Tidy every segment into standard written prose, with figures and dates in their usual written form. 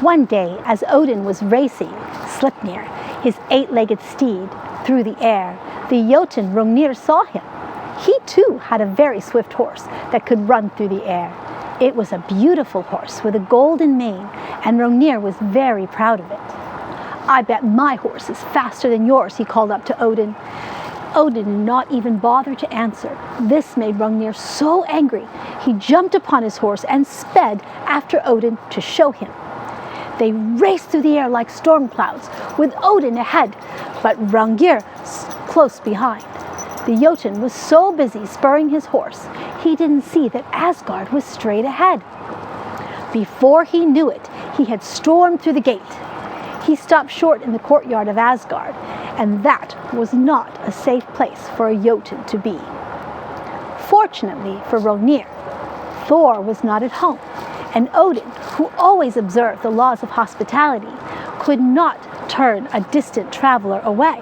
One day, as Odin was racing Sleipnir, his 8-legged steed, through the air, the Jotun Rungnir saw him. He too had a very swift horse that could run through the air. It was a beautiful horse with a golden mane, and Rungnir was very proud of it. "I bet my horse is faster than yours," he called up to Odin. Odin did not even bother to answer. This made Rungnir so angry, he jumped upon his horse and sped after Odin to show him. They raced through the air like storm clouds, with Odin ahead, but Rungnir close behind. The Jotun was so busy spurring his horse, he didn't see that Asgard was straight ahead. Before he knew it, he had stormed through the gate. He stopped short in the courtyard of Asgard, and that was not a safe place for a Jotun to be. Fortunately for Rungnir, Thor was not at home, and Odin, who always observed the laws of hospitality, could not turn a distant traveler away.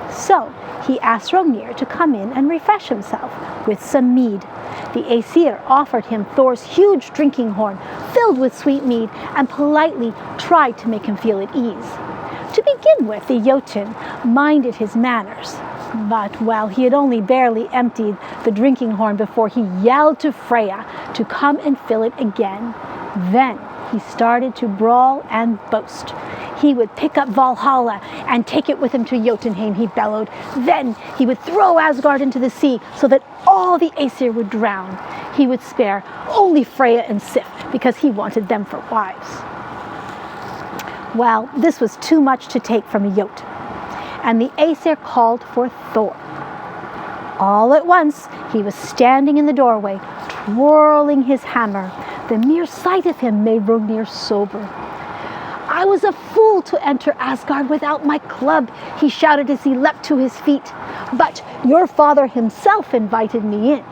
So he asked Rungnir to come in and refresh himself with some mead. The Aesir offered him Thor's huge drinking horn filled with sweet mead and politely tried to make him feel at ease. To begin with, the Jotun minded his manners, but he had only barely emptied the drinking horn before he yelled to Freya to come and fill it again. Then he started to brawl and boast. He would pick up Valhalla and take it with him to Jotunheim, he bellowed. Then he would throw Asgard into the sea so that all the Aesir would drown. He would spare only Freya and Sif because he wanted them for wives. Well, this was too much to take from a Jotun, and the Aesir called for Thor. All at once, he was standing in the doorway, twirling his hammer. The mere sight of him made Rungnir sober. "I was a fool to enter Asgard without my club," he shouted as he leapt to his feet. "But your father himself invited me in.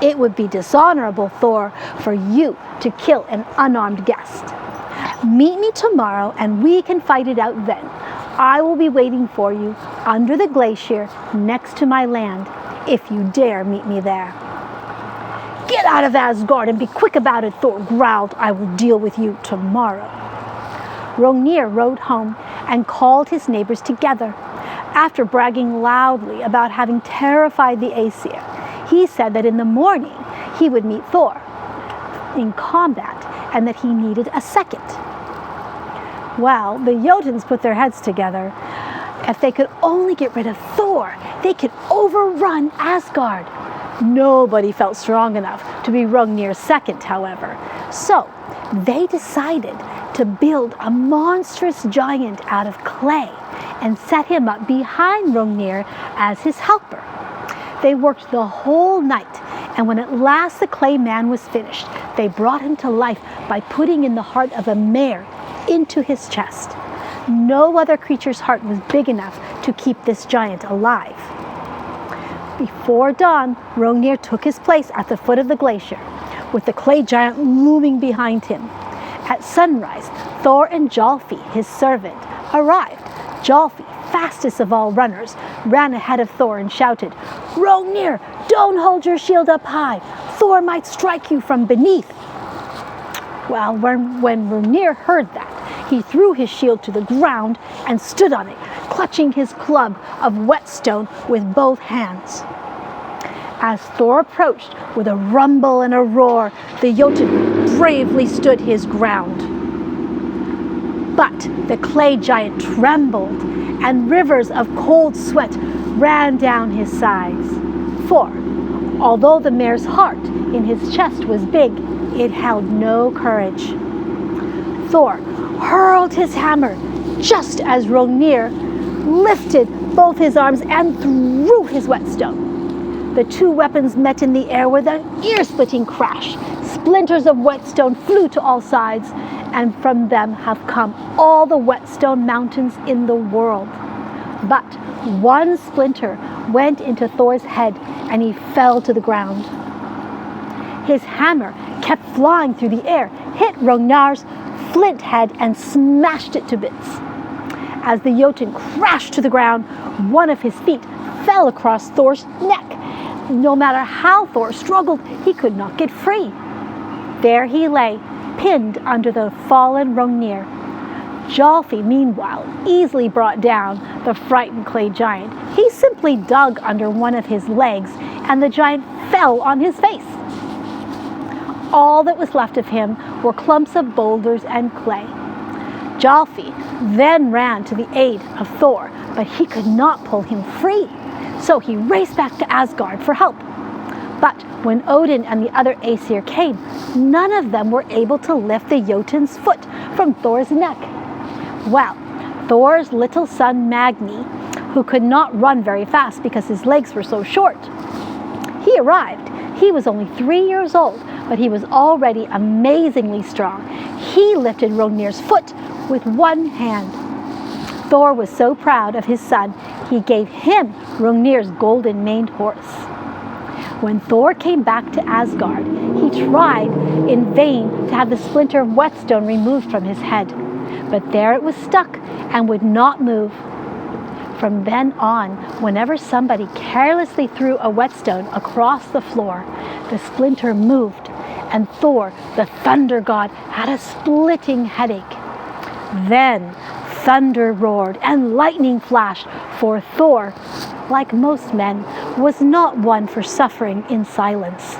It would be dishonorable, Thor, for you to kill an unarmed guest. Meet me tomorrow and we can fight it out then. I will be waiting for you under the glacier next to my land, if you dare meet me there." "Get out of Asgard and be quick about it," Thor growled. "I will deal with you tomorrow." Rungnir rode home and called his neighbors together. After bragging loudly about having terrified the Aesir, he said that in the morning he would meet Thor in combat and that he needed a second. Well, the Jotuns put their heads together. If they could only get rid of Thor, they could overrun Asgard. Nobody felt strong enough to be Rungnir's second, however. So they decided to build a monstrous giant out of clay and set him up behind Rungnir as his helper. They worked the whole night, and when at last the clay man was finished, they brought him to life by putting in the heart of a mare into his chest. No other creature's heart was big enough to keep this giant alive. Before dawn, Rungnir took his place at the foot of the glacier, with the clay giant looming behind him. At sunrise, Thor and Jolfi, his servant, arrived. Jolfi, fastest of all runners, ran ahead of Thor and shouted, "Rungnir, don't hold your shield up high. Thor might strike you from beneath." Well, when Rungnir heard that, he threw his shield to the ground and stood on it, clutching his club of whetstone with both hands. As Thor approached with a rumble and a roar, the Jotun bravely stood his ground. But the clay giant trembled, and rivers of cold sweat ran down his sides. For, although the mare's heart in his chest was big, it held no courage. Thor hurled his hammer just as Rungnir lifted both his arms and threw his whetstone. The two weapons met in the air with an ear-splitting crash. Splinters of whetstone flew to all sides, and from them have come all the whetstone mountains in the world. But one splinter went into Thor's head, and he fell to the ground. His hammer kept flying through the air, hit Rungnir's flint head, and smashed it to bits. As the Jotun crashed to the ground, one of his feet fell across Thor's neck. No matter how Thor struggled, he could not get free. There he lay, pinned under the fallen Rungnir, Jolfi, meanwhile, easily brought down the frightened clay giant. He simply dug under one of his legs, and the giant fell on his face. All that was left of him were clumps of boulders and clay. Jolfi then ran to the aid of Thor, but he could not pull him free. So he raced back to Asgard for help. But when Odin and the other Aesir came, none of them were able to lift the Jotun's foot from Thor's neck. Well, Thor's little son Magni, who could not run very fast because his legs were so short, he arrived. He was only 3 years old, but he was already amazingly strong. He lifted Rungnir's foot with one hand. Thor was so proud of his son, he gave him Rungnir's golden-maned horse. When Thor came back to Asgard, he tried in vain to have the splinter of whetstone removed from his head, but there it was stuck and would not move. From then on, whenever somebody carelessly threw a whetstone across the floor, the splinter moved, and Thor, the thunder god, had a splitting headache. Then thunder roared and lightning flashed, for Thor, like most men, was not one for suffering in silence.